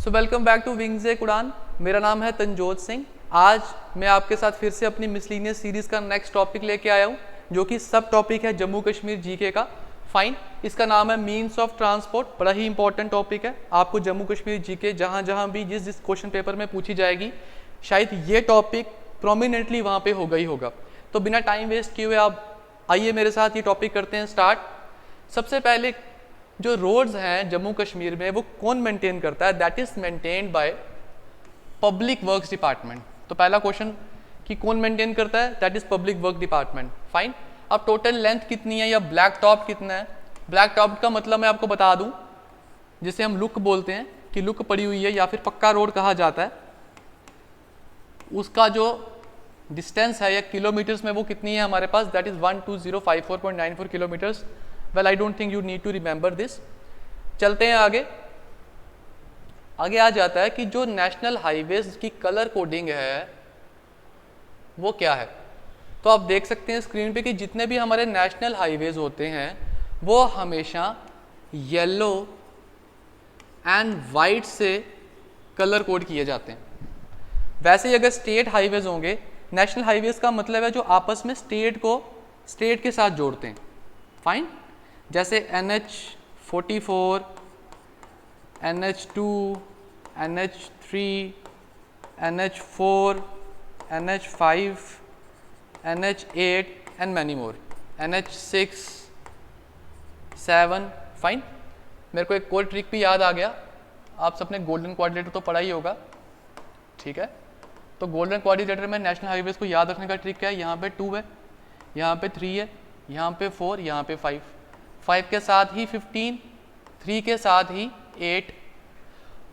So welcome back to wings ए उड़ान। मेरा नाम है तंजोत सिंह। आज मैं आपके साथ फिर से अपनी मिसलिनियस सीरीज़ का नेक्स्ट टॉपिक लेके आया हूँ, जो कि सब टॉपिक है जम्मू कश्मीर जीके का। फाइन, इसका नाम है मीन्स ऑफ ट्रांसपोर्ट। बड़ा ही इंपॉर्टेंट टॉपिक है। आपको जम्मू कश्मीर जीके जहाँ जहाँ भी जिस जिस क्वेश्चन पेपर में पूछी जाएगी, शायद ये टॉपिक प्रोमिनेंटली वहाँ पे होगा ही होगा। तो बिना टाइम वेस्ट किए हुए आप आइए मेरे साथ ये टॉपिक करते हैं स्टार्ट। सबसे पहले जो रोड्स हैं जम्मू कश्मीर में वो कौन मेंटेन करता है? That is maintained by public works department. तो पहला क्वेश्चन कि कौन मेंटेन करता है? That is public work department. Fine. अब टोटल लेंथ कितनी है या ब्लैक टॉप कितना है? ब्लैक टॉप का मतलब मैं आपको बता दूं, जिसे हम लुक बोलते हैं कि लुक पड़ी हुई है या फिर पक्का रोड कहा जाता है, उसका जो डिस्टेंस है या किलोमीटर्स में वो कितनी है हमारे पास? That is 12054.94 kilometres. Well I don't think you need to remember this. चलते हैं आगे। आगे आ जाता है कि जो नेशनल हाईवेज की कलर कोडिंग है वो क्या है। तो आप देख सकते हैं स्क्रीन पे कि जितने भी हमारे नेशनल हाईवेज होते हैं वो हमेशा येलो एंड वाइट से कलर कोड किए जाते हैं। वैसे ही अगर स्टेट हाईवेज होंगे, नेशनल हाईवेज का मतलब है जो आपस में स्टेट के साथ जोड़ते हैं। फाइन। जैसे NH44, NH2, NH3, NH4, NH5, NH8 and many more, NH6, 7। Fine. मेरे को एक और ट्रिक भी याद आ गया। आप सबने गोल्डन क्वाड्रिलेटर तो पढ़ा ही होगा, ठीक है? तो गोल्डन क्वाड्रिलेटर में नेशनल हाईवेज को याद रखने का ट्रिक क्या है? यहाँ पे 2 है, यहाँ पे 3 है, यहाँ पे 4, यहाँ पे 5 के साथ ही 15, 3 के साथ ही 8।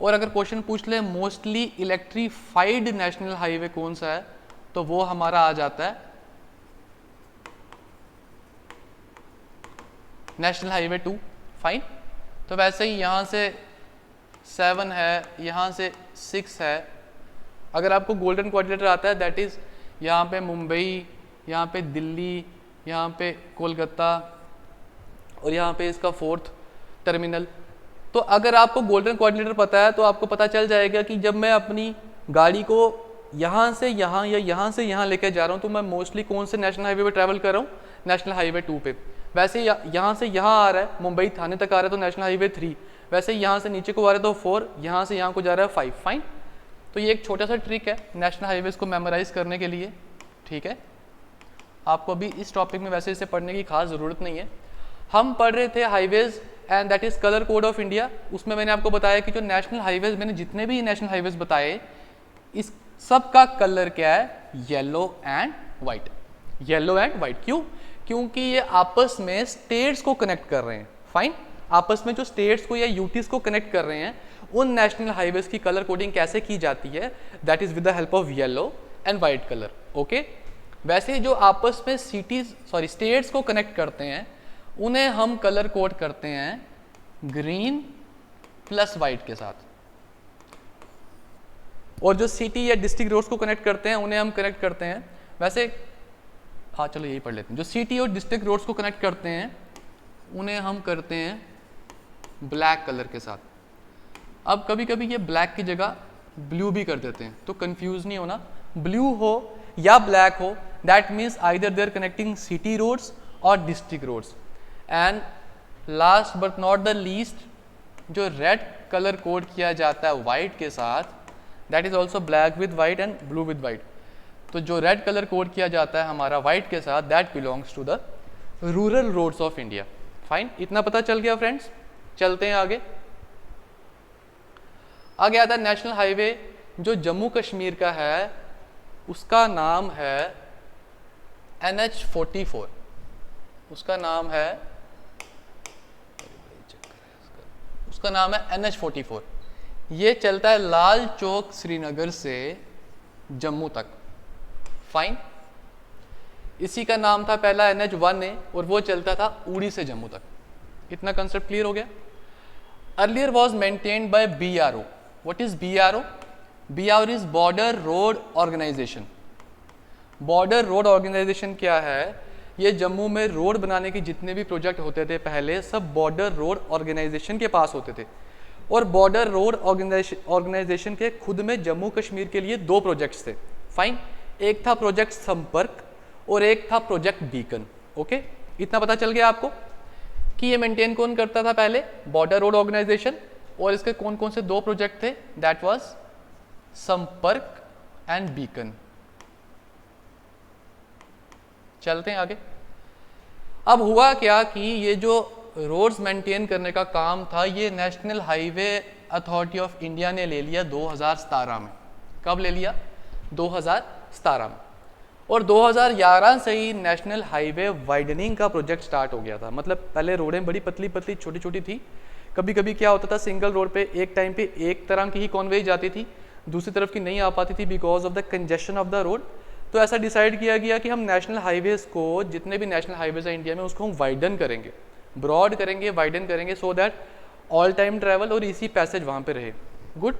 और अगर क्वेश्चन पूछ ले मोस्टली इलेक्ट्रीफाइड नेशनल हाईवे कौन सा है, तो वो हमारा आ जाता है नेशनल हाईवे 2। फाइन। तो वैसे ही यहाँ से 7 है, यहाँ से 6 है। अगर आपको गोल्डन क्वाड्रिलेटर आता है, दैट इज यहाँ पे मुंबई, यहाँ पे दिल्ली, यहाँ पे कोलकाता और यहाँ पे इसका 4th टर्मिनल। तो अगर आपको गोल्डन क्वाड्रिलेटर पता है तो आपको पता चल जाएगा कि जब मैं अपनी गाड़ी को यहाँ से यहाँ या यहाँ से यहाँ लेकर जा रहा हूँ तो मैं मोस्टली कौन से नेशनल हाईवे पे ट्रैवल कर रहा हूँ? नेशनल हाईवे 2 पे। वैसे यहाँ से यहाँ आ रहा है, मुंबई थाने तक आ रहा है तो नेशनल हाईवे 3। वैसे यहाँ से नीचे को आ रहा है तो 4, यहाँ से यहाँ को जा रहा है 5। फाइन। तो ये एक छोटा सा ट्रिक है नेशनल हाईवेज को मेमोराइज करने के लिए, ठीक है? आपको अभी इस टॉपिक में वैसे इसे पढ़ने की खास ज़रूरत नहीं है। हम पढ़ रहे थे highways and that is colour code of India. उसमें मैंने आपको बताया कि जो नेशनल हाईवेज, मैंने जितने भी नेशनल हाईवेज बताए, इस सब का कलर क्या है? Yellow and white. Yellow and white क्यों? क्योंकि ये आपस में स्टेट्स को कनेक्ट कर रहे हैं। फाइन। आपस में जो स्टेट्स को या यूटीज को कनेक्ट कर रहे हैं, उन नेशनल हाईवेज की कलर कोडिंग कैसे की जाती है? That is with the help of yellow and white colour. Okay. वैसे जो आपस में स्टेट्स को कनेक्ट करते हैं उन्हें हम कलर कोड करते हैं ग्रीन प्लस वाइट के साथ। और जो सिटी या डिस्ट्रिक्ट रोड्स को कनेक्ट करते हैं उन्हें हम कनेक्ट करते हैं, वैसे हाँ चलो यही पढ़ लेते हैं। जो सिटी और डिस्ट्रिक्ट रोड्स को कनेक्ट करते हैं उन्हें हम करते हैं ब्लैक कलर के साथ। अब कभी कभी ये ब्लैक की जगह ब्लू भी कर देते हैं, तो कंफ्यूज नहीं होना। ब्लू हो या ब्लैक हो, that means either they are connecting city roads और district roads. And last but not the least, जो रेड कलर कोड किया जाता है वाइट के साथ, that is also black with white and blue with white. तो जो रेड कलर कोड किया जाता है हमारा वाइट के साथ, that belongs to the rural roads of India. Fine. इतना पता चल गया फ्रेंड्स। चलते हैं आगे। आगे आता है नेशनल हाईवे जो जम्मू कश्मीर का है, उसका नाम है NH44। उसका नाम है NH44। ये चलता है लाल चौक श्रीनगर से जम्मू तक। फाइन। इसी का नाम था पहला NH1A और वो चलता था उड़ी से जम्मू तक। इतना कंसेप्ट क्लियर हो गया। Earlier was maintained by BRO। What is BRO? BRO is border road organisation. Border road organisation क्या है? ये जम्मू में रोड बनाने के जितने भी प्रोजेक्ट होते थे पहले, सब बॉर्डर रोड ऑर्गेनाइजेशन के पास होते थे। और बॉर्डर रोड ऑर्गेनाइजेशन के खुद में जम्मू कश्मीर के लिए 2 प्रोजेक्ट्स थे, फाइन। एक था प्रोजेक्ट संपर्क और एक था प्रोजेक्ट बीकन। ओके, इतना पता चल गया आपको कि ये मेंटेन कौन करता था पहले, बॉर्डर रोड ऑर्गेनाइजेशन, और इसके कौन कौन से 2 प्रोजेक्ट थे, दैट वाज संपर्क एंड बीकन। चलते हैं आगे। अब हुआ क्या कि ये जो रोड्स मेंटेन करने का काम था ये national highway authority of India ने ले लिया 2017 में। कब ले लिया? 2017 में। और 2011 से ही नेशनल हाईवे वाइडनिंग का प्रोजेक्ट स्टार्ट हो गया था। मतलब पहले रोडें बड़ी पतली पतली छोटी छोटी थी, कभी कभी क्या होता था सिंगल रोड पे एक टाइम पे एक तरह की ही कॉन्वेज जाती थी, दूसरी तरफ की नहीं आ पाती थी because of the congestion of the road. तो ऐसा डिसाइड किया गया कि हम नेशनल हाईवेज को, जितने भी नेशनल हाईवेज हैं इंडिया में, उसको हम वाइडन करेंगे, ब्रॉड करेंगे, वाइडन करेंगे, so that all time travel और इसी पैसेज वहाँ पे रहे। गुड।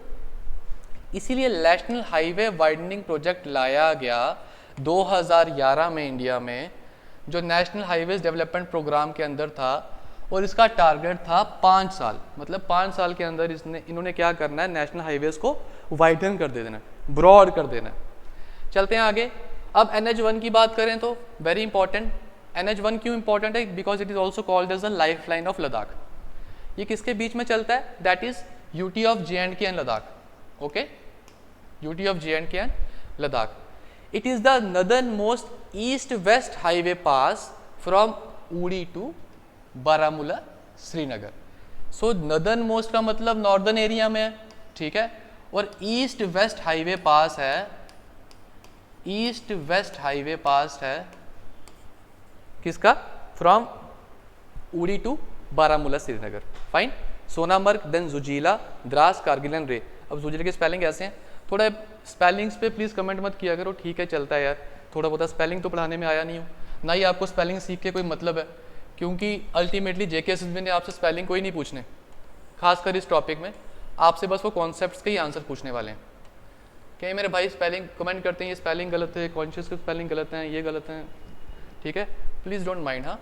इसीलिए नेशनल हाईवे वाइडनिंग प्रोजेक्ट लाया गया 2011 में इंडिया में, जो नेशनल हाईवेज डेवलपमेंट प्रोग्राम के अंदर था, और इसका टारगेट था 5 साल। मतलब 5 साल के अंदर इन्होंने क्या करना है, नेशनल हाईवेज को वाइडन कर देना, ब्रॉड कर देना। चलते हैं आगे। अब NH1 की बात करें तो वेरी इंपॉर्टेंट। NH1 क्यों इंपॉर्टेंट है? Because it is also called as the lifeline of Ladakh. ये किसके बीच में चलता है? That is UT of JNK and Ladakh. Okay, UT of JNK and Ladakh. It is the northernmost east-west highway pass from Uri to Baramulla, Srinagar. So northernmost का मतलब northern area में है, ठीक है, और ईस्ट वेस्ट हाईवे पास है, ईस्ट वेस्ट हाईवे पास है किसका? From Uri to Baramulla Srinagar. Fine. Sonamarg, then Zojila, Dras, Kargil and रे। अब जुजीला के स्पेलिंग ऐसे हैं, थोड़ा स्पेलिंग्स पे प्लीज़ कमेंट मत किया करो, ठीक है, चलता है यार, थोड़ा बहुत स्पेलिंग तो पढ़ाने में आया नहीं हो, ना ही आपको स्पेलिंग सीख के कोई मतलब है, क्योंकि अल्टीमेटली JKSSB ने आपसे स्पेलिंग कोई नहीं पूछने, खासकर इस टॉपिक में आपसे बस वो कॉन्सेप्ट्स के ही आंसर पूछने वाले हैं। कहीं मेरे भाई स्पेलिंग कमेंट करते हैं ये स्पेलिंग गलत है, कॉन्शियस की स्पेलिंग गलत है, ये गलत है, ठीक है, प्लीज़ डोंट माइंड। हाँ,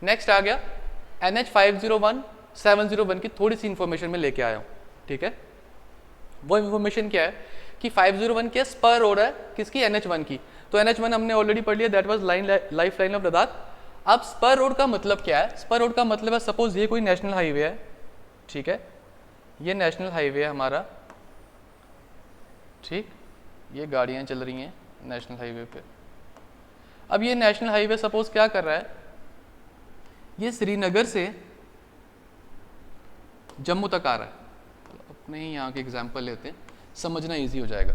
नेक्स्ट आ गया NH 501-701 की थोड़ी सी इन्फॉर्मेशन में लेके आया हूँ, ठीक है। वो इन्फॉर्मेशन क्या है कि 501 के स्पर रोड है किसकी? NH1 की। तो NH1 हमने ऑलरेडी पढ़ लिया, that was life line of Ladakh. अब स्पर रोड का मतलब क्या है? स्पर रोड का मतलब है सपोज ये कोई नेशनल हाईवे है, ठीक है, ये नेशनल हाईवे है हमारा, ठीक, ये गाड़ियां चल रही हैं नेशनल हाईवे पे। अब ये नेशनल हाईवे सपोज क्या कर रहा है, ये श्रीनगर से जम्मू तक आ रहा है। अपने ही यहाँ के एग्जाम्पल लेते हैं, समझना इजी हो जाएगा।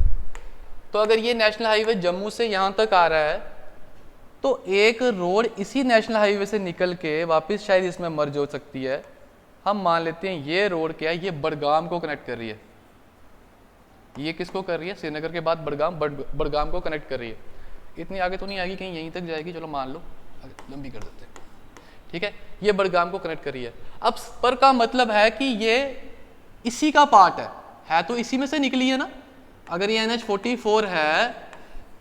तो अगर ये नेशनल हाईवे जम्मू से यहाँ तक आ रहा है, तो एक रोड इसी नेशनल हाईवे से निकल के वापस शायद इसमें मर्ज हो सकती है। हम मान लेते हैं ये रोड क्या है, ये बडगाम को कनेक्ट कर रही है। ये किसको कर रही है? श्रीनगर के बाद बडगाम को कनेक्ट कर रही है। इतनी आगे तो नहीं आएगी, कहीं यहीं तक जाएगी, चलो मान लो, लंबी कर देते हैं, ठीक है। ये बडगाम को कनेक्ट कर रही है। अब स्पर का मतलब है कि ये इसी का पार्ट है तो इसी में से निकली है ना। अगर ये NH 44 है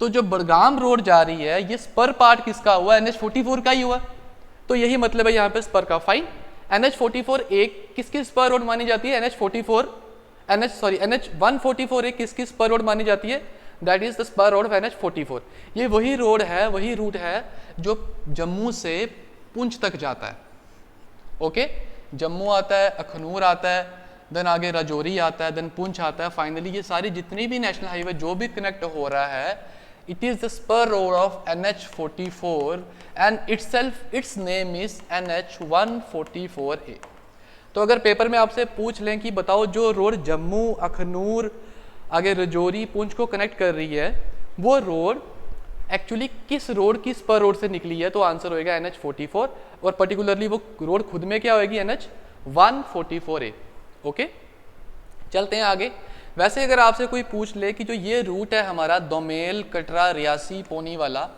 तो जो बडगाम रोड जा रही है, ये स्पर पार्ट किसका हुआ? NH 44 का ही हुआ। तो यही मतलब है यहाँ पे स्पर का। फाइन। NH 44 एक किसकी स्पर रोड मानी जाती है? NH 144 एक किसकी स्पर रोड मानी जाती है? That is the spur road of NH 44। ये वही रोड है, वही रूट है जो जम्मू से पुंछ तक जाता है। ओके, जम्मू आता है, अखनूर आता है, देन आगे राजौरी आता है, देन पुंछ आता है। फाइनली ये सारी जितनी भी नेशनल हाईवे जो भी कनेक्ट हो रहा है, it is the spur road of NH 44 and its name is NH 144A। तो अगर पेपर में आपसे पूछ लें कि बताओ जो रोड जम्मू, अखनूर, आगे राजौरी, पुंछ को कनेक्ट कर रही है, वो रोड एक्चुअली किस रोड की स्पर रोड से निकली है, तो आंसर होएगा NH 44, और पर्टिकुलरली वो रोड खुद में क्या होगी? NH 144A। ओके, चलते हैं आगे। वैसे अगर आपसे कोई पूछ ले कि जो ये रूट है हमारा दोमेल, कटरा, रियासी, पोनी वाला,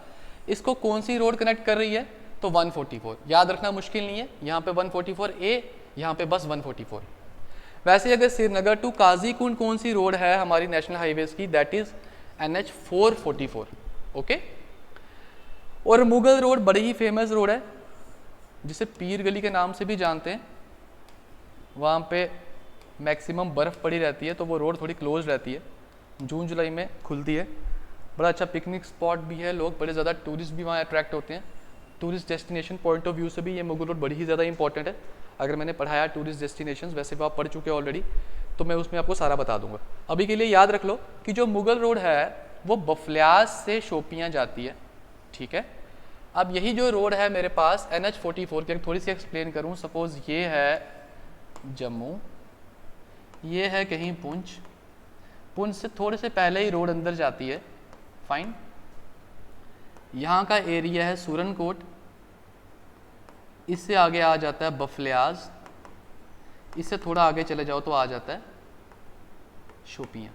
इसको कौन सी रोड कनेक्ट कर रही है, तो 144। याद रखना मुश्किल नहीं है, यहाँ पे 144A, यहाँ पे बस 144। वैसे अगर श्रीनगर टू काजीकुंड कौन सी रोड है हमारी नेशनल हाईवेज की, दैट इज NH 444। ओके, और मुगल रोड बड़ी ही फेमस रोड है, जिसे पीर गली के नाम से भी जानते हैं। वहाँ पे मैक्सिमम बर्फ़ पड़ी रहती है, तो वो रोड थोड़ी क्लोज रहती है, जून जुलाई में खुलती है। बड़ा अच्छा पिकनिक स्पॉट भी है, लोग बड़े ज़्यादा टूरिस्ट भी वहाँ अट्रैक्ट होते हैं। Tourist destination point of view से भी ये मुगल रोड बड़ी ही ज़्यादा इंपॉर्टेंट है। अगर मैंने पढ़ाया टूरिस्ट डेस्टिनेशंस, वैसे भी आप पढ़ चुके हैं ऑलरेडी, तो मैं उसमें आपको सारा बता दूंगा। अभी के लिए याद रख लो कि जो मुगल रोड है वो बफल्यास से शोपियाँ जाती है, ठीक है। अब यही जो रोड है मेरे पास NH44 की थोड़ी सी एक्सप्लेन करूँ, सपोज ये है जम्मू, ये है कहीं पुंछ, पुंछ से थोड़े से पहले ही रोड अंदर जाती है, फाइन। यहाँ का एरिया है सूरनकोट, इससे आगे आ जाता है बफल्यास, इससे थोड़ा आगे चले जाओ तो आ जाता है शोपियाँ।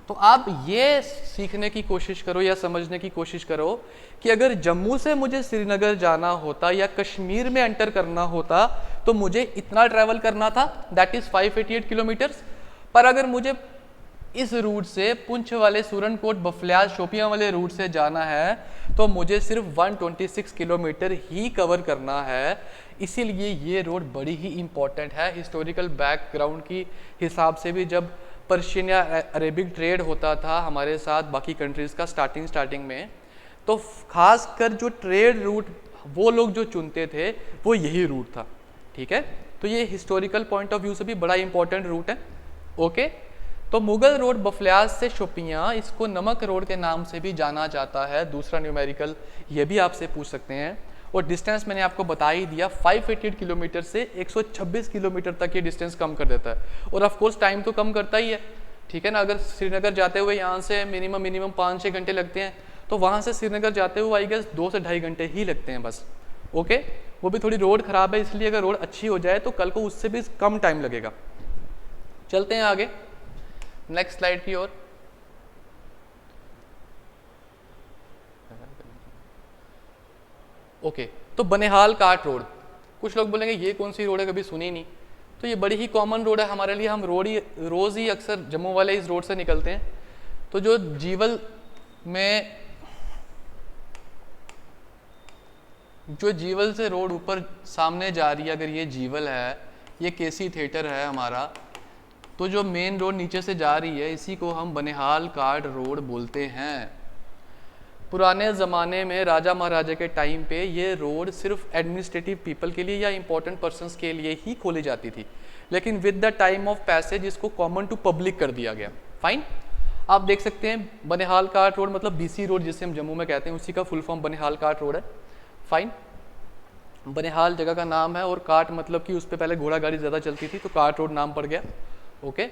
तो आप ये सीखने की कोशिश करो या समझने की कोशिश करो कि अगर जम्मू से मुझे श्रीनगर जाना होता या कश्मीर में एंटर करना होता तो मुझे इतना ट्रैवल करना था, दैट इज 588 किलोमीटर्स। पर अगर मुझे इस रूट से पुंछ वाले सूरनकोट बफल्यास शोपियां वाले रूट से जाना है तो मुझे सिर्फ 126 किलोमीटर ही कवर करना है। इसीलिए ये रोड बड़ी ही इंपॉर्टेंट है। हिस्टोरिकल बैकग्राउंड की हिसाब से भी जब पर्शियन या अरेबिक ट्रेड होता था हमारे साथ बाकी कंट्रीज़ का स्टार्टिंग में, तो खासकर जो ट्रेड रूट वो लोग जो चुनते थे वो यही रूट था, ठीक है। तो ये हिस्टोरिकल पॉइंट ऑफ व्यू से भी बड़ा इंपॉर्टेंट रूट है, ओके। तो मुगल रोड बफल्यास से शोपियाँ, इसको नमक रोड के नाम से भी जाना जाता है। दूसरा न्यूमेरिकल ये भी आपसे पूछ सकते हैं। और डिस्टेंस मैंने आपको बता ही दिया, 588 किलोमीटर से 126 किलोमीटर तक ये डिस्टेंस कम कर देता है। और ऑफ कोर्स टाइम तो कम करता ही है, ठीक है ना। अगर श्रीनगर जाते हुए यहाँ से मिनिमम 5-6 घंटे लगते हैं, तो वहाँ से श्रीनगर जाते हुए आई गेस 2 से 2.5 घंटे ही लगते हैं बस, ओके। वो भी थोड़ी रोड ख़राब है, इसलिए अगर रोड अच्छी हो जाए तो कल को उससे भी कम टाइम लगेगा। चलते हैं आगे नेक्स्ट स्लाइड की ओर। ओके, तो बनिहाल काट रोड, कुछ लोग बोलेंगे ये कौन सी रोड है, कभी सुनी नहीं। तो ये बड़ी ही कॉमन रोड है हमारे लिए, हम रोज़ ही अक्सर जम्मू वाले इस रोड से निकलते हैं। तो जो जीवल में से रोड ऊपर सामने जा रही है, अगर ये जीवल है, ये केसी थिएटर है हमारा, तो जो मेन रोड नीचे से जा रही है इसी को हम बनिहाल काट रोड बोलते हैं। पुराने ज़माने में राजा महाराजा के टाइम पे ये रोड सिर्फ एडमिनिस्ट्रेटिव पीपल के लिए या इंपॉर्टेंट पर्सन्स के लिए ही खोली जाती थी, लेकिन with the time of passage इसको कॉमन टू पब्लिक कर दिया गया, फाइन। आप देख सकते हैं बनिहाल काट रोड मतलब BC रोड जिसे हम जम्मू में कहते हैं, उसी का फुल फॉर्म बनिहाल काट रोड है, फाइन। बनिहाल जगह का नाम है और काट मतलब कि उस पर पहले घोड़ा गाड़ी ज़्यादा चलती थी तो काट रोड नाम पड़ गया, ओके।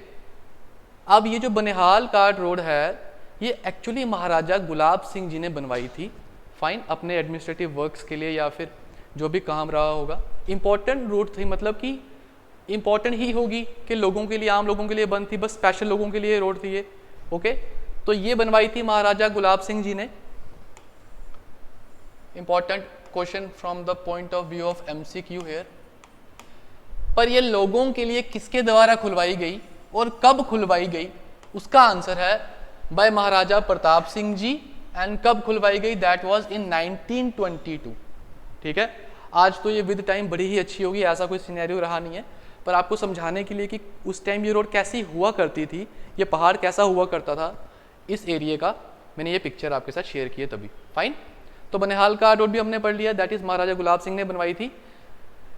अब ये जो बनिहाल काट रोड है ये एक्चुअली महाराजा गुलाब सिंह जी ने बनवाई थी, फाइन, अपने एडमिनिस्ट्रेटिव वर्क्स के लिए या फिर जो भी काम रहा होगा। इम्पॉर्टेंट रूट थी, मतलब कि इम्पॉर्टेंट ही होगी कि लोगों के लिए, आम लोगों के लिए बंद थी, बस स्पेशल लोगों के लिए रोड थी ये, ओके। तो ये बनवाई थी महाराजा गुलाब सिंह जी ने। Important question from the point of view of MCQ here. पर ये लोगों के लिए किसके द्वारा खुलवाई गई और कब खुलवाई गई, उसका आंसर है बाय महाराजा प्रताप सिंह जी। एंड कब खुलवाई गई, दैट वाज इन 1922, ठीक है। आज तो ये विद टाइम बड़ी ही अच्छी होगी, ऐसा कोई सिनेरियो रहा नहीं है, पर आपको समझाने के लिए कि उस टाइम ये रोड कैसी हुआ करती थी, ये पहाड़ कैसा हुआ करता था, इस एरिया का मैंने ये पिक्चर आपके साथ शेयर की है तभी, फाइन। तो बनिहाल का रोड भी हमने पढ़ लिया, दैट इज महाराजा गुलाब सिंह ने बनवाई थी,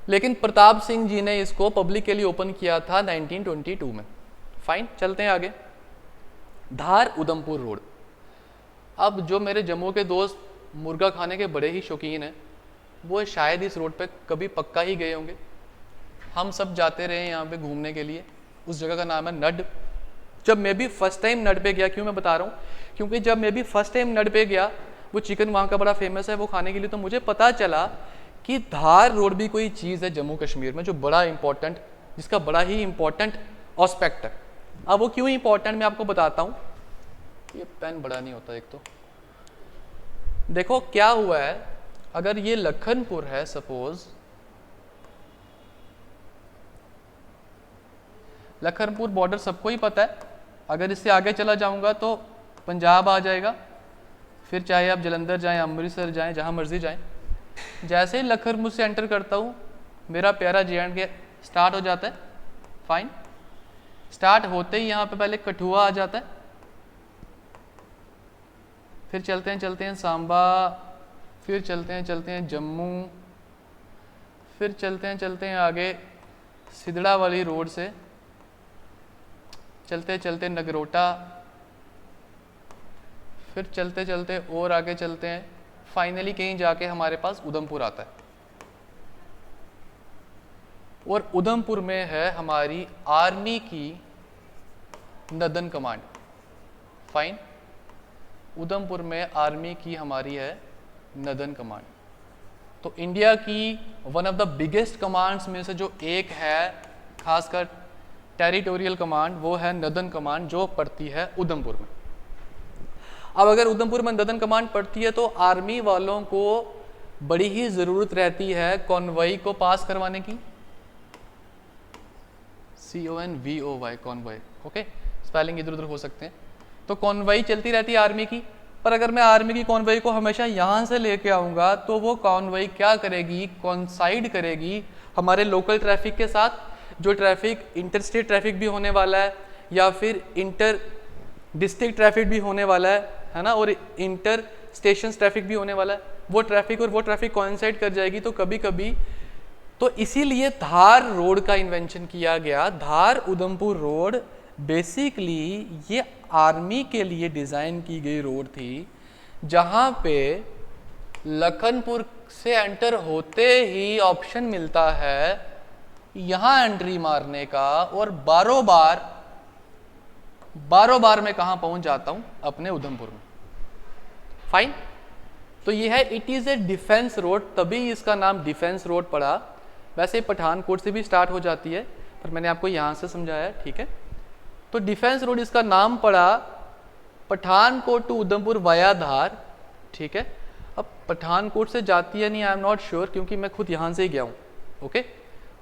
लेकिन प्रताप सिंह जी ने इसको पब्लिक के लिए ओपन किया था 1922 में, फाइन। चलते हैं आगे, धार उधमपुर रोड। अब जो मेरे जम्मू के दोस्त मुर्गा खाने के बड़े ही शौकीन हैं वो शायद इस रोड पे कभी पक्का ही गए होंगे। हम सब जाते रहे यहाँ पे घूमने के लिए, उस जगह का नाम है नड। जब मैं भी फर्स्ट टाइम नड पे गया, क्यों मैं बता रहा हूँ, क्योंकि जब मैं भी फर्स्ट टाइम नड पे गया, वो चिकन वहाँ का बड़ा फेमस है वो खाने के लिए, तो मुझे पता चला कि धार रोड भी कोई चीज़ है जम्मू कश्मीर में जो बड़ा इंपॉर्टेंट, जिसका बड़ा ही इंपॉर्टेंट ऑस्पेक्ट है। अब वो क्यों इंपॉर्टेंट मैं आपको बताता हूँ। ये पेन बड़ा नहीं होता एक तो, देखो क्या हुआ है, अगर ये लखनपुर है सपोज, लखनपुर बॉर्डर सबको ही पता है, अगर इससे आगे चला जाऊंगा तो पंजाब आ जाएगा, फिर चाहे आप जलंधर जाएं, अमृतसर जाएं, जहां मर्जी जाएं। जैसे ही लखनपुर से एंटर करता हूँ मेरा प्यारा JNK स्टार्ट हो जाता है, फाइन। स्टार्ट होते ही यहाँ पे पहले कठुआ आ जाता है, फिर चलते हैं सांबा, फिर चलते हैं जम्मू, फिर चलते हैं आगे सिदड़ा वाली रोड से, चलते नगरोटा, फिर चलते और आगे चलते हैं, फाइनली कहीं जाके हमारे पास उधमपुर आता है। और उधमपुर में है हमारी आर्मी की नदन कमांड। फाइन, उधमपुर में आर्मी की हमारी है नदन कमांड। तो इंडिया की one of the biggest commands में से जो एक है, खासकर टेरिटोरियल कमांड, वो है नदन कमांड, जो पड़ती है उधमपुर में। अब अगर उधमपुर में नदन कमांड पड़ती है तो आर्मी वालों को बड़ी ही ज़रूरत रहती है कॉन्वॉय को पास करवाने की, CONVOY, कॉन्वॉय, ओके, स्पेलिंग इधर उधर हो सकते हैं। तो कॉन्वॉय चलती रहती है आर्मी की, पर अगर मैं आर्मी की कॉन्वॉय को हमेशा यहाँ से लेके आऊँगा तो वो कॉन्वॉय क्या करेगी, कॉन्साइड करेगी हमारे लोकल ट्रैफिक के साथ, जो ट्रैफिक इंटर स्टेट ट्रैफिक भी होने वाला है या फिर इंटर डिस्ट्रिक्ट ट्रैफिक भी होने वाला है ना, और इंटर स्टेशन ट्रैफिक भी होने वाला है। वो ट्रैफिक कोइंसाइड कर जाएगी। तो कभी कभी तो इसीलिए धार रोड का इन्वेंशन किया गया। धार उधमपुर रोड बेसिकली ये आर्मी के लिए डिज़ाइन की गई रोड थी, जहाँ पे लखनपुर से एंटर होते ही ऑप्शन मिलता है यहाँ एंट्री मारने का, और बारों बार मैं कहाँ पहुँच जाता हूँ, अपने उधमपुर में। फाइन, तो ये है, it is a defence road, तभी इसका नाम डिफेंस रोड पड़ा। वैसे पठानकोट से भी स्टार्ट हो जाती है, पर मैंने आपको यहाँ से समझाया, ठीक है। तो डिफेंस रोड इसका नाम पड़ा, पठानकोट टू उधमपुर वाया धार, ठीक है। अब पठानकोट से जाती है नहीं, आई एम नॉट श्योर, क्योंकि मैं खुद यहाँ से ही गया हूँ, ओके।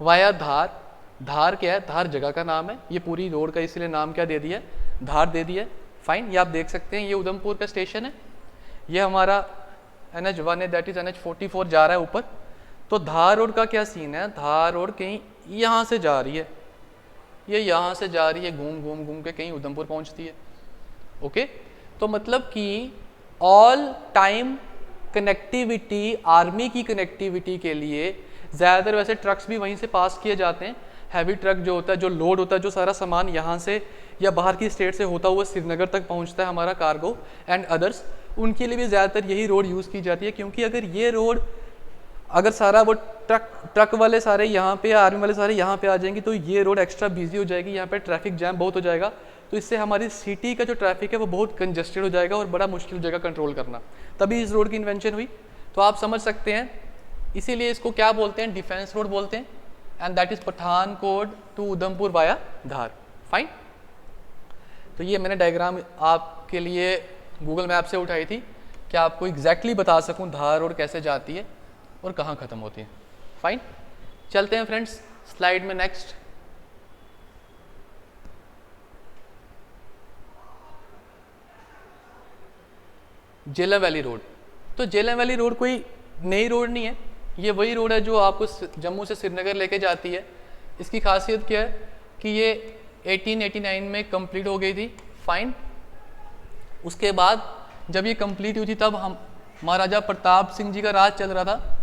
वाया धार, धार क्या है, धार जगह का नाम है, ये पूरी रोड का इसलिए नाम क्या दे दिया है, धार दे दिया है। फाइन, ये आप देख सकते हैं, ये उधमपुर का स्टेशन है, ये हमारा NH1 है, दैट इज NH44 जा रहा है ऊपर। तो धार रोड का क्या सीन है, धार रोड कहीं यहाँ से जा रही है, ये यहाँ से जा रही है, घूम के कहीं उधमपुर पहुँचती है, ओके। तो मतलब कि ऑल टाइम कनेक्टिविटी, आर्मी की कनेक्टिविटी के लिए ज़्यादातर वैसे ट्रक्स भी वहीं से पास किए जाते हैं। हैवी ट्रक जो होता है, जो लोड होता है, जो सारा सामान यहाँ से या बाहर की स्टेट से होता हुआ श्रीनगर तक पहुँचता है, हमारा कार्गो एंड अदर्स, उनके लिए भी ज़्यादातर यही रोड यूज़ की जाती है। क्योंकि अगर ये रोड, अगर सारा वो ट्रक वाले सारे यहाँ पे, आर्मी वाले सारे यहाँ पे आ जाएंगे, तो ये रोड एक्स्ट्रा बिजी हो जाएगी, यहाँ पे ट्रैफिक जैम बहुत हो जाएगा। तो इससे हमारी सिटी का जो ट्रैफिक है वो बहुत कंजेस्टेड हो जाएगा और बड़ा मुश्किल हो जाएगा कंट्रोल करना। तभी इस रोड की इन्वेंशन हुई। तो आप समझ सकते हैं, इसीलिए इसको क्या बोलते हैं, डिफेंस रोड बोलते हैं, and that is Pathankot to Udhampur via Dhar. Fine, तो ये मैंने डायग्राम आपके लिए गूगल मैप से उठाई थी कि आपको एग्जैक्टली बता सकूं धार रोड कैसे जाती है और कहाँ ख़त्म होती है। फाइन, चलते हैं फ्रेंड्स स्लाइड में नेक्स्ट। Jhelum valley road. तो झेलम वैली रोड कोई नई रोड नहीं है, ये वही रोड है जो आपको जम्मू से श्रीनगर लेके जाती है। इसकी खासियत क्या है कि ये 1889 में कंप्लीट हो गई थी। फाइन, उसके बाद जब ये कंप्लीट हुई थी तब हम महाराजा प्रताप सिंह जी का राज चल रहा था,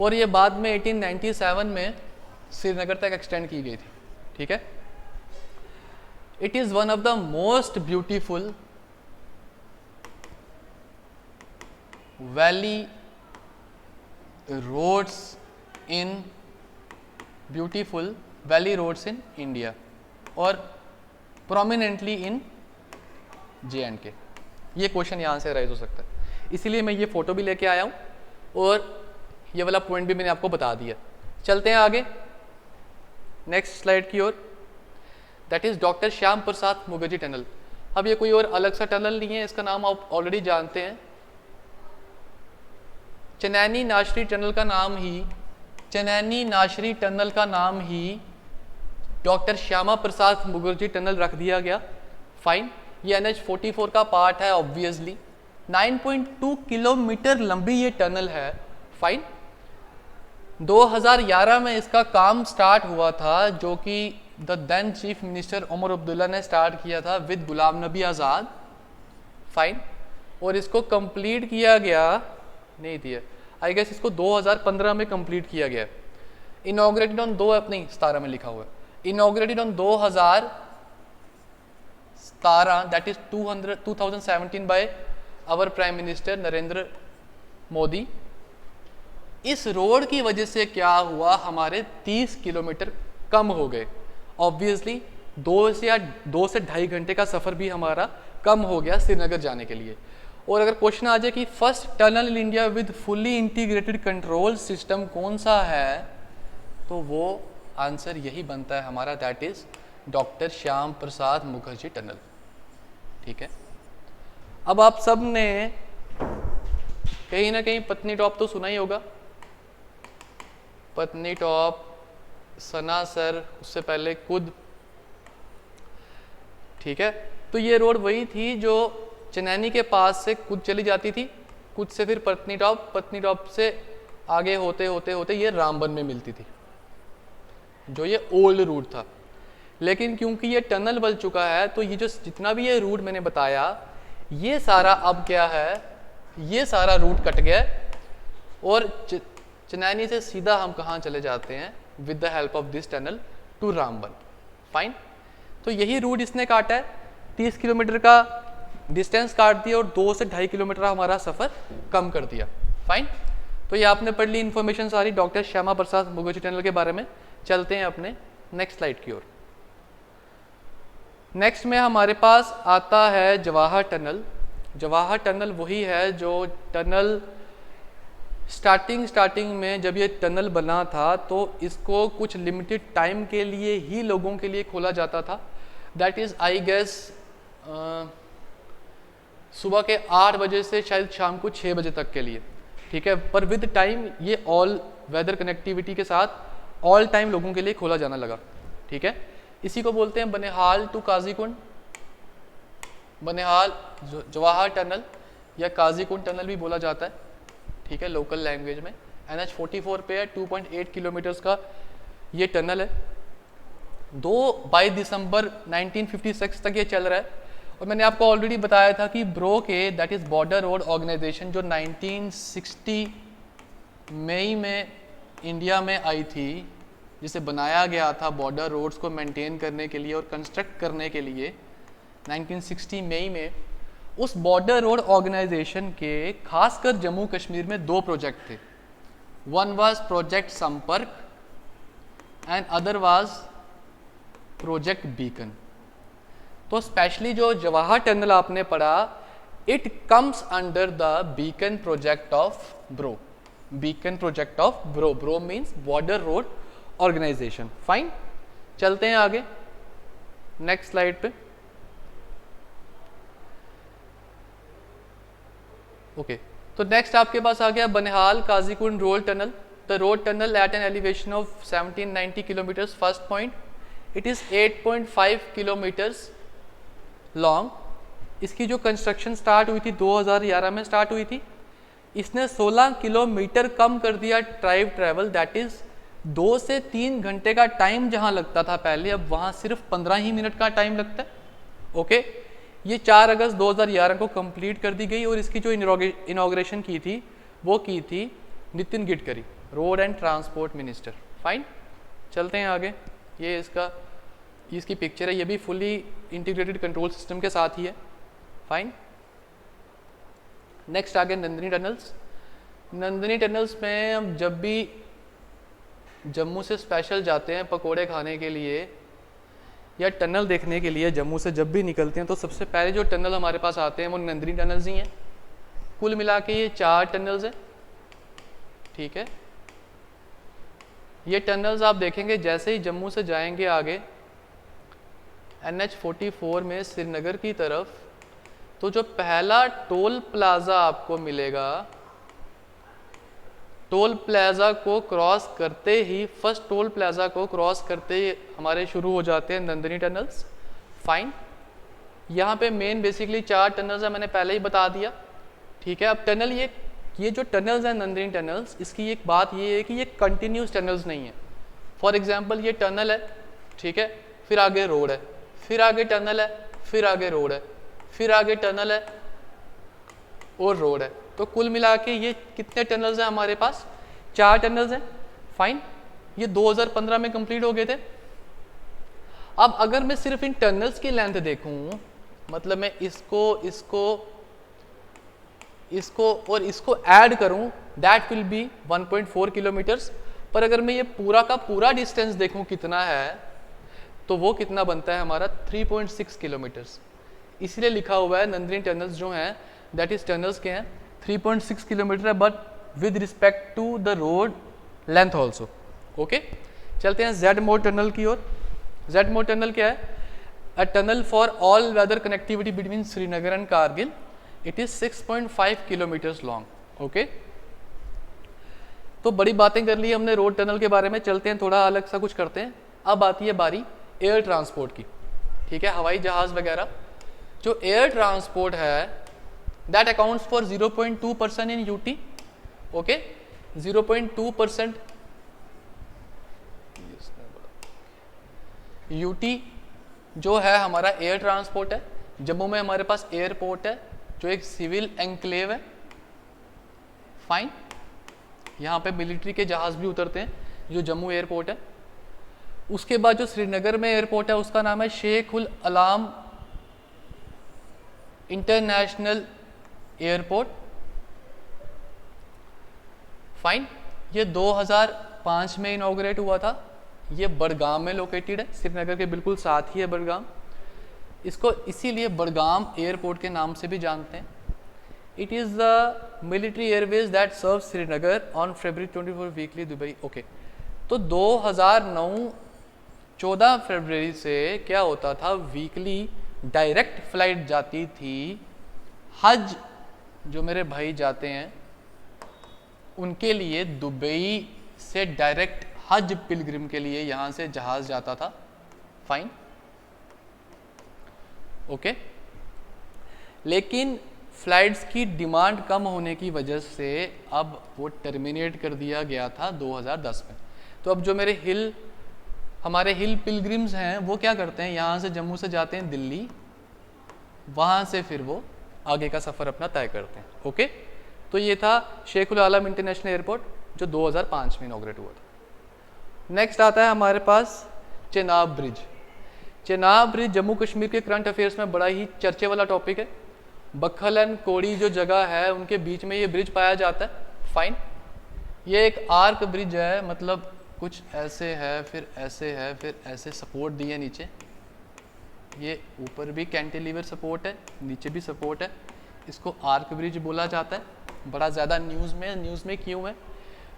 और ये बाद में 1897 में श्रीनगर तक एक्सटेंड की गई थी। ठीक है, it is one of the most beautiful valley roads in in India और प्रोमिनेंटली इन J&K। ये क्वेश्चन यहाँ से राइज हो सकता है, इसीलिए मैं ये फोटो भी लेके आया हूँ और ये वाला पॉइंट भी मैंने आपको बता दिया। चलते हैं आगे नेक्स्ट स्लाइड की ओर, that is doctor Shyam Prasad Mukherjee tunnel. अब ये कोई और अलग सा टनल नहीं है, इसका नाम आप ऑलरेडी जानते हैं। चनैनी नाशरी टनल का नाम ही डॉक्टर श्यामा प्रसाद मुखर्जी टनल रख दिया गया। फाइन, ये NH44 का पार्ट है ऑब्वियसली। 9.2 किलोमीटर लंबी ये टनल है। फाइन, 2011 में इसका काम स्टार्ट हुआ था, जो कि the then chief minister Omar Abdullah ने स्टार्ट किया था विद गुलाम नबी आज़ाद, फाइन, और इसको कंप्लीट किया गया नहीं दिया, आई गेस इसको 2015 में कंप्लीट किया गया। इनॉग्रेटेड ऑन नहीं 17 में लिखा हुआ है, inaugurated on 2017, that is 2017 by our prime minister Narendra Modi. इस रोड की वजह से क्या हुआ, हमारे 30 किलोमीटर कम हो गए। ऑब्वियसली 2 से 2.5 घंटे का सफ़र भी हमारा कम हो गया श्रीनगर जाने के लिए। और अगर क्वेश्चन आ जाए कि first tunnel in India with fully integrated control system कौन सा है, तो वो आंसर यही बनता है हमारा, that is doctor Shyam Prasad Mukherjee tunnel. ठीक है, अब आप सब ने कहीं ना कहीं पत्नी टॉप तो सुना ही होगा, पत्नी टॉप, सनासर, उससे पहले कुद। ठीक है, तो ये रोड वही थी जो चनैनी के पास से कुद चली जाती थी, कुद से फिर पत्नी टॉप से आगे होते होते होते ये रामबन में मिलती थी, जो ये ओल्ड रूट था। लेकिन क्योंकि ये टनल बन चुका है तो ये जो जितना भी ये रूट मैंने बताया, ये सारा अब क्या है, ये सारा रूट कट गया और चनैनी से सीधा हम कहाँ चले जाते हैं with the help of this tunnel to Ramban. Fine, तो यही रूट इसने काटा है, 30 किलोमीटर का डिस्टेंस काट दिया और 2 से 2.5 किलोमीटर हमारा सफ़र कम कर दिया। फाइन, तो ये आपने पढ़ ली इन्फॉर्मेशन सारी डॉक्टर श्यामा प्रसाद मुखर्जी टनल के बारे में। चलते हैं अपने नेक्स्ट स्लाइड की ओर। नेक्स्ट में हमारे पास आता है जवाहर टनल। जवाहर टनल वही है जो टनल स्टार्टिंग में जब ये टनल बना था तो इसको कुछ लिमिटेड टाइम के लिए ही लोगों के लिए खोला जाता था, दैट इज़ आई गेस सुबह के 8 बजे से शायद शाम को 6 बजे तक के लिए। ठीक है, पर विद टाइम ये ऑल वेदर कनेक्टिविटी के साथ ऑल टाइम लोगों के लिए खोला जाना लगा। ठीक है, इसी को बोलते हैं बनिहाल टू काजीकुंड, बनिहाल जवाहर टनल या काजीकुंड टनल भी बोला जाता है। ठीक है, लोकल लैंग्वेज में। NH44 पे है, 2.8 किलोमीटर्स का ये टनल है। 22 दिसंबर 1956 तक ये चल रहा है। और मैंने आपको ऑलरेडी बताया था कि ब्रो के, that is border road organisation, जो 1960 मई में इंडिया में आई थी, जिसे बनाया गया था बॉर्डर रोड्स को मेंटेन करने के लिए और कंस्ट्रक्ट करने के लिए 1960 मई में, उस बॉर्डर रोड ऑर्गेनाइजेशन के खासकर जम्मू कश्मीर में 2 प्रोजेक्ट थे। One was project Sampark and other was project beacon. तो स्पेशली जो जवाहर टनल आपने पढ़ा, it comes under the beacon project of BRO. Beacon project of BRO, BRO means border road organization. Fine, चलते हैं आगे नेक्स्ट स्लाइड पे। Okay, तो next आपके पास आ गया Banihal Qazigund road tunnel. The road tunnel at an elevation of 1790 kilometres, first point, it is 8.5 kilometres long. इसकी जो कंस्ट्रक्शन स्टार्ट हुई थी 2011 में स्टार्ट हुई थी। इसने 16 किलोमीटर कम कर दिया ड्राइव ट्रैवल, दैट इज़ 2 से 3 घंटे का टाइम जहां लगता था पहले, अब वहां सिर्फ 15 ही मिनट का टाइम लगता है। ओके, ये 4 अगस्त 2011 को कंप्लीट कर दी गई और इसकी जो इनॉग्रेशन की थी वो की थी Nitin Gadkari, road and transport minister. Fine, चलते हैं आगे। ये इसकी पिक्चर है, ये भी फुली इंटीग्रेटेड कंट्रोल सिस्टम के साथ ही है। फाइन, नेक्स्ट आगे नंदिनी टनल्स। नंदिनी टनल्स में हम जब भी जम्मू से स्पेशल जाते हैं पकोड़े खाने के लिए या टनल देखने के लिए, जम्मू से जब भी निकलते हैं तो सबसे पहले जो टनल हमारे पास आते हैं वो नंदिनी टनल्स ही हैं। कुल मिला के ये 4 टनल्स हैं। ठीक है, ये टनल्स आप देखेंगे जैसे ही जम्मू से जाएंगे आगे NH44 में श्रीनगर की तरफ, तो जो पहला टोल प्लाजा आपको मिलेगा, टोल प्लाजा को क्रॉस करते ही, फर्स्ट टोल प्लाजा को क्रॉस करते ही हमारे शुरू हो जाते हैं नंदिनी टनल्स। फाइन, यहाँ पे मेन बेसिकली 4 टनल्स है, मैंने पहले ही बता दिया। ठीक है, अब टनल ये जो टनल्स हैं नंदिनी टनल्स, इसकी एक बात ये है कि ये कंटिन्यूस टनल्स नहीं है। फॉर एग्जांपल ये टनल है, ठीक है, फिर आगे रोड है, फिर आगे टनल है, फिर आगे रोड है, फिर आगे टनल है और रोड है। तो कुल मिला के ये कितने टनल्स हैं हमारे पास? 4 टनल्स हैं। फाइन, ये 2015 में कंप्लीट हो गए थे। अब अगर मैं सिर्फ इन टनल्स की लेंथ देखूं, मतलब मैं इसको और इसको ऐड करूं, दैट विल बी 1.4 किलोमीटर्स। पर अगर मैं ये पूरा का पूरा डिस्टेंस देखूं कितना है, तो वो कितना बनता है हमारा 3.6 किलोमीटर्स। इसलिए लिखा हुआ है नंदिनी टनल्स जो हैं, दैट इज टनल्स के हैं 3.6 किलोमीटर है, but with respect to the road length also. Okay, चलते हैं जेड मोड टनल की ओर। जेड मोड टनल क्या है? A tunnel for all weather connectivity between Srinagar and Kargil. It is 6.5 kilometres long. Okay, तो बड़ी बातें कर ली हमने रोड टनल के बारे में। चलते हैं थोड़ा अलग सा कुछ करते हैं। अब आती है बारी एयर ट्रांसपोर्ट की। ठीक है, हवाई जहाज वगैरह। जो एयर ट्रांसपोर्ट है that accounts for 0.2% in UT. Okay, 0.2% UT जो है हमारा एयर ट्रांसपोर्ट है। जम्मू में हमारे पास एयरपोर्ट है जो एक सिविल एनक्लेव है। फाइन, यहाँ पे मिलिट्री के जहाज भी उतरते हैं, जो जम्मू एयरपोर्ट है। उसके बाद जो श्रीनगर में एयरपोर्ट है उसका नाम है शेख उल अलाम इंटरनेशनल एयरपोर्ट। फाइन, ये 2005 में इनॉग्रेट हुआ था। ये बडगाम में लोकेटेड है, श्रीनगर के बिल्कुल साथ ही है बडगाम। इसको इसीलिए बडगाम एयरपोर्ट के नाम से भी जानते हैं। It is the military airways that serve Srinagar on February 24 weekly Dubai. Okay, तो 2009 14 फरवरी से क्या होता था, वीकली डायरेक्ट फ्लाइट जाती थी। हज जो मेरे भाई जाते हैं उनके लिए दुबई से डायरेक्ट हज पिलग्रिम के लिए यहाँ से जहाज जाता था। Fine, okay. लेकिन फ्लाइट्स की डिमांड कम होने की वजह से अब वो टर्मिनेट कर दिया गया था 2010 में। तो अब जो हमारे हिल पिलग्रिम्स हैं वो क्या करते हैं, यहाँ से जम्मू से जाते हैं दिल्ली, वहाँ से फिर वो आगे का सफ़र अपना तय करते हैं। ओके, तो ये था शेख उल आलम इंटरनेशनल एयरपोर्ट जो 2005 में इनॉग्रेट हुआ था। नेक्स्ट आता है हमारे पास चेनाब ब्रिज। चेनाब ब्रिज जम्मू कश्मीर के करंट अफेयर्स में बड़ा ही चर्चे वाला टॉपिक है। बखल एंड कोड़ी जो जगह है उनके बीच में ये ब्रिज पाया जाता है। फाइन, ये एक आर्क ब्रिज है, मतलब कुछ ऐसे है, फिर ऐसे है, फिर ऐसे सपोर्ट दिए नीचे। ये ऊपर भी कैंटिलीवर सपोर्ट है, नीचे भी सपोर्ट है। इसको आर्क ब्रिज बोला जाता है। बड़ा ज़्यादा न्यूज़ में क्यों है?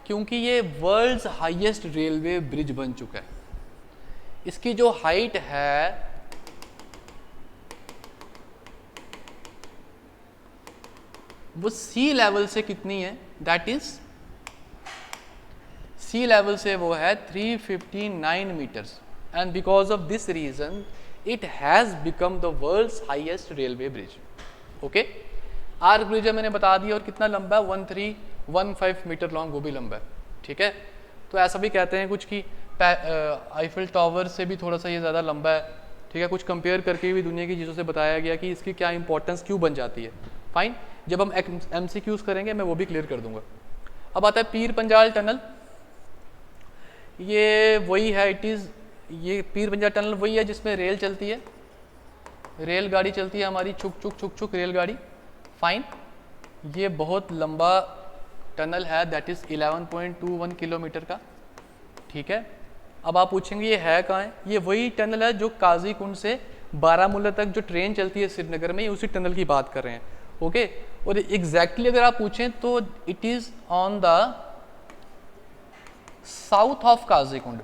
क्योंकि ये वर्ल्ड्स हाईएस्ट रेलवे ब्रिज बन चुका है। इसकी जो हाइट है वो सी लेवल से कितनी है, दैट इज सी लेवल से वो है 359 metres. And because of this reason it has become the world's highest railway bridge. Okay, arch bridge है मैंने बता दिया, और कितना लंबा है, 1315 मीटर लॉन्ग, वो भी लंबा है। ठीक है, तो ऐसा भी कहते हैं कुछ कि आईफिल टावर से भी थोड़ा सा ये ज़्यादा लंबा है। ठीक है, कुछ कंपेयर करके भी दुनिया की चीज़ों से बताया गया कि इसकी क्या इंपॉर्टेंस क्यों बन जाती है। फाइन, जब हम MCQs करेंगे मैं वो भी क्लियर कर दूंगा। अब आता है पीर पंजाल टनल। ये वही है, ये पीर पंजाल टनल वही है जिसमें रेल चलती है, रेलगाड़ी चलती है हमारी, छुक रेलगाड़ी। फाइन, ये बहुत लंबा टनल है, दैट इज़ 11.21 किलोमीटर का। ठीक है, अब आप पूछेंगे ये है कहाँ है? ये वही टनल है जो काजीकुंड से बारामूला तक जो ट्रेन चलती है श्रीनगर में, ये उसी टनल की बात कर रहे हैं। ओके, और एग्जैक्टली अगर आप पूछें तो it is on the south of Qazigund.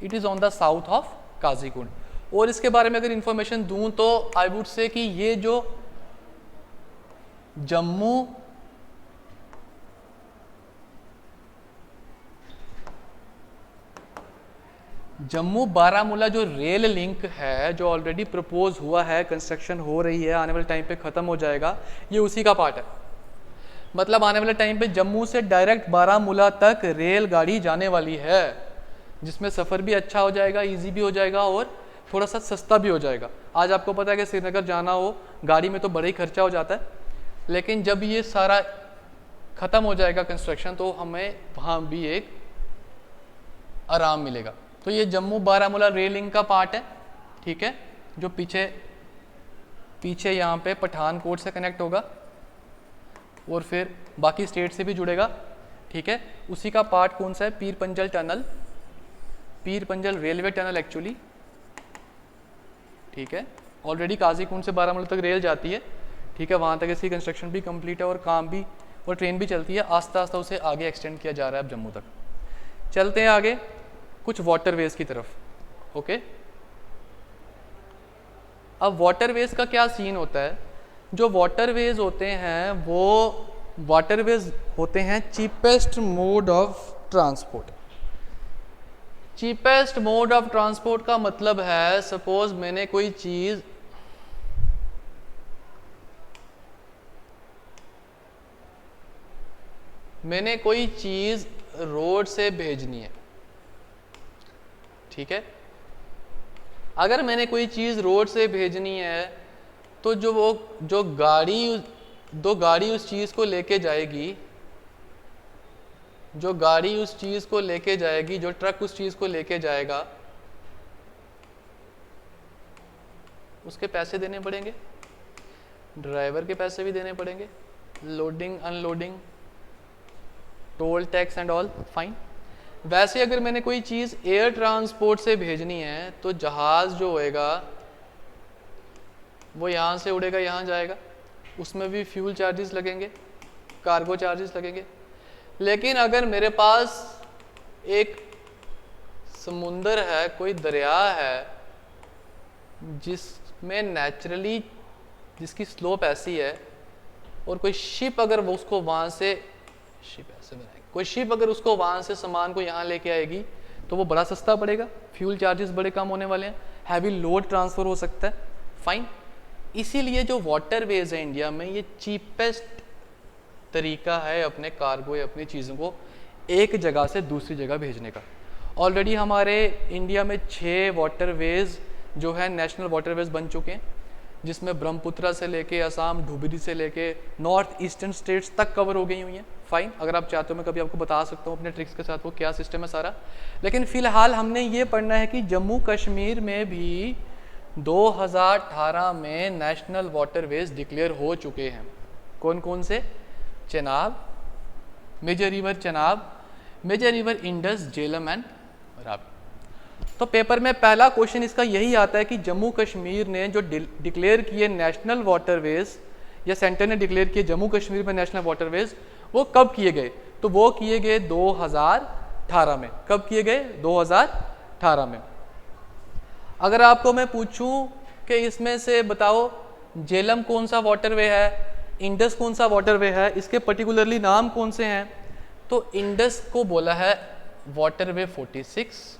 It is on the south of Qazigund. और इसके बारे में अगर इंफॉर्मेशन दूं तो आई वुड से कि ये जो जम्मू बारामूला जो रेल लिंक है, जो ऑलरेडी प्रपोज हुआ है, कंस्ट्रक्शन हो रही है, आने वाले टाइम पे ख़त्म हो जाएगा, ये उसी का पार्ट है। मतलब आने वाले टाइम पे जम्मू से डायरेक्ट बारामूला तक रेल गाड़ी जाने वाली है। जिसमें सफ़र भी अच्छा हो जाएगा, इजी भी हो जाएगा और थोड़ा सा सस्ता भी हो जाएगा। आज आपको पता है कि श्रीनगर जाना हो गाड़ी में तो बड़ा ही खर्चा हो जाता है, लेकिन जब ये सारा ख़त्म हो जाएगा कंस्ट्रक्शन तो हमें वहाँ भी एक आराम मिलेगा। तो ये जम्मू बारामूला रेल लिंक का पार्ट है, ठीक है, जो पीछे यहाँ पे पठानकोट से कनेक्ट होगा और फिर बाकी स्टेट से भी जुड़ेगा, ठीक है। उसी का पार्ट कौन सा है? पीर पंजल टनल, पीर पंजल रेलवे टनल एक्चुअली, ठीक है। ऑलरेडी काजीकुंड से बारामूला तक रेल जाती है, ठीक है, वहाँ तक इसकी कंस्ट्रक्शन भी कंप्लीट है और काम भी और ट्रेन भी चलती है। आस्ता आस्ता उसे आगे एक्सटेंड किया जा रहा है अब जम्मू तक। चलते हैं आगे कुछ वाटरवेज की तरफ, ओके। अब वाटरवेज का क्या सीन होता है? जो वाटरवेज होते हैं वो वाटरवेज होते हैं cheapest mode of transport. Cheapest mode of transport का मतलब है, सपोज मैंने कोई चीज रोड से भेजनी है, ठीक है। अगर मैंने कोई चीज रोड से भेजनी है तो जो गाड़ी उस चीज को लेके जाएगी, जो ट्रक उस चीज को लेके जाएगा, उसके पैसे देने पड़ेंगे, ड्राइवर के पैसे भी देने पड़ेंगे, loading unloading, toll tax and all, fine. वैसे अगर मैंने कोई चीज़ एयर ट्रांसपोर्ट से भेजनी है तो जहाज़ जो होएगा वो यहाँ से उड़ेगा, यहाँ जाएगा, उसमें भी फ्यूल चार्जेस लगेंगे, कार्गो चार्जेस लगेंगे। लेकिन अगर मेरे पास एक समुंदर है, कोई दरिया है जिसमें नेचुरली जिसकी स्लोप ऐसी है और कोई शिप अगर वो उसको वहाँ से कोई शिप अगर उसको वहाँ से सामान को यहाँ लेके आएगी तो वो बड़ा सस्ता पड़ेगा, फ्यूल चार्जेस बड़े कम होने वाले हैं, हैवी लोड ट्रांसफ़र हो सकता है, फाइन। इसीलिए जो वाटरवेज है इंडिया में, ये चीपेस्ट तरीका है अपने कार्गो या अपनी चीज़ों को एक जगह से दूसरी जगह भेजने का। ऑलरेडी हमारे इंडिया में 6 वाटरवेज जो है नेशनल वाटरवेज बन चुके हैं, जिसमें ब्रह्मपुत्रा से लेके असम, धुबरी से लेके नॉर्थ ईस्टर्न स्टेट्स तक कवर हो गई हुई हैं, फाइन। अगर आप चाहते हो मैं कभी आपको बता सकता हूँ अपने ट्रिक्स के साथ वो क्या सिस्टम है सारा। लेकिन फ़िलहाल हमने ये पढ़ना है कि जम्मू कश्मीर में भी 2018 में नेशनल वाटरवेज डिक्लेयर हो चुके हैं। कौन कौन से? Chenab, major river Chenab, major river Indus, Jhelum and Ravi. तो पेपर में पहला क्वेश्चन इसका यही आता है कि जम्मू कश्मीर ने जो डिक्लेयर किए नेशनल वाटरवेज या सेंटर ने डिक्लेयर किए जम्मू कश्मीर में नेशनल वाटरवेज, वो कब किए गए? तो वो किए गए 2018 में। कब किए गए? 2018 में। अगर आपको मैं पूछूं कि इसमें से बताओ झेलम कौन सा वाटरवे है, इंडस कौन सा वाटरवे है, इसके पर्टिकुलरली नाम कौन से हैं, तो इंडस को बोला है वाटरवे 46,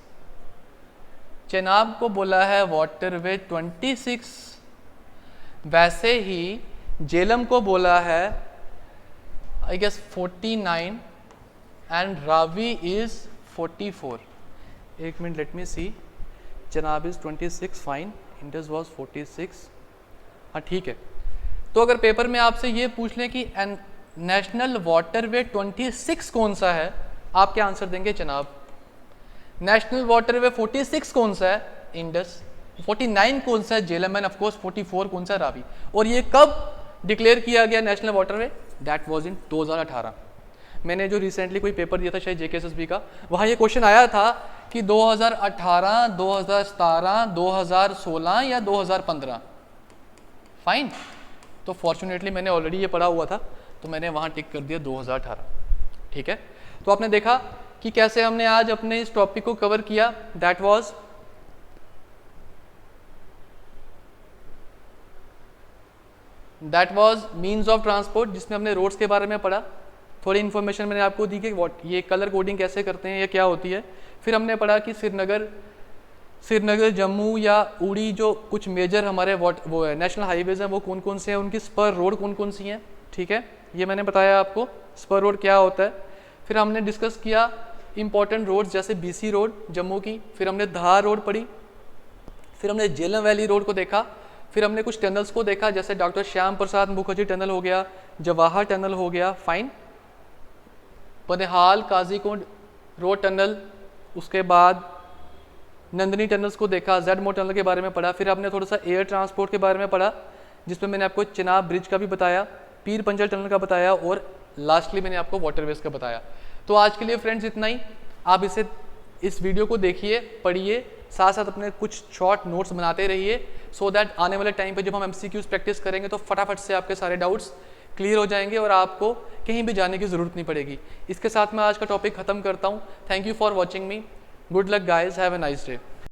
चेनाब को बोला है वाटरवे 26, वैसे ही झेलम को बोला है I guess 49 and Ravi is 44। एक minute, let me see. Chenab is 26, fine, Indus was 46, हाँ ठीक है। तो अगर पेपर में आपसे ये पूछ लें कि नेशनल वाटरवे 26 कौन सा है, आप क्या आंसर देंगे? चेनाब। नेशनल वाटरवे 46 कौन सा है? इंडस। 49 कौन सा है? झेलम एंड ऑफ कोर्स 44 कौन सा? रावी। और ये कब डिक्लेयर किया गया national waterway? That was in 2018। मैंने जो रिसेंटली कोई पेपर दिया था शायद JKSSB का, वहाँ ये क्वेश्चन आया था कि 2018, 2017, 2016 या 2015, फाइन। तो फॉर्चुनेटली मैंने ऑलरेडी ये पढ़ा हुआ था तो मैंने वहाँ टिक कर दिया 2018, ठीक है। तो आपने देखा कि कैसे हमने आज अपने इस टॉपिक को कवर किया। That was means of transport, जिसमें हमने रोड्स के बारे में पढ़ा, थोड़ी इन्फॉर्मेशन मैंने आपको दी कि ये कलर कोडिंग कैसे करते हैं, ये क्या होती है। फिर हमने पढ़ा कि श्रीनगर, जम्मू या उड़ी जो कुछ मेजर हमारे वो है नेशनल हाईवेज हैं, वो कौन कौन से हैं, उनकी स्पर रोड कौन कौन सी हैं, ठीक है, ये मैंने बताया आपको स्पर रोड क्या होता है। फिर हमने डिस्कस किया इंपॉर्टेंट रोड्स जैसे BC रोड जम्मू की, फिर हमने धार रोड पढ़ी, फिर हमने झेलम वैली रोड को देखा, फिर हमने कुछ टनल्स को देखा जैसे डॉक्टर श्याम प्रसाद मुखर्जी टनल हो गया, जवाहर टनल हो गया, fine, Banihal Qazigund road tunnel, उसके बाद नंदनी टनल्स को देखा, जेडमो टनल के बारे में पढ़ा, फिर हमने थोड़ा सा एयर ट्रांसपोर्ट के बारे में पढ़ा जिसमें मैंने आपको चिनाब ब्रिज का भी बताया, पीर पंजल टनल का बताया और लास्टली मैंने आपको वाटरवेज का बताया। तो आज के लिए फ्रेंड्स इतना ही। आप इस वीडियो को देखिए, पढ़िए, साथ साथ अपने कुछ शॉर्ट नोट्स बनाते रहिए सो दैट आने वाले टाइम पे जब हम MCQs प्रैक्टिस करेंगे तो फटाफट से आपके सारे डाउट्स क्लियर हो जाएंगे और आपको कहीं भी जाने की ज़रूरत नहीं पड़ेगी। इसके साथ मैं आज का टॉपिक ख़त्म करता हूँ। Thank you for watching me. Good luck guys, have a nice day.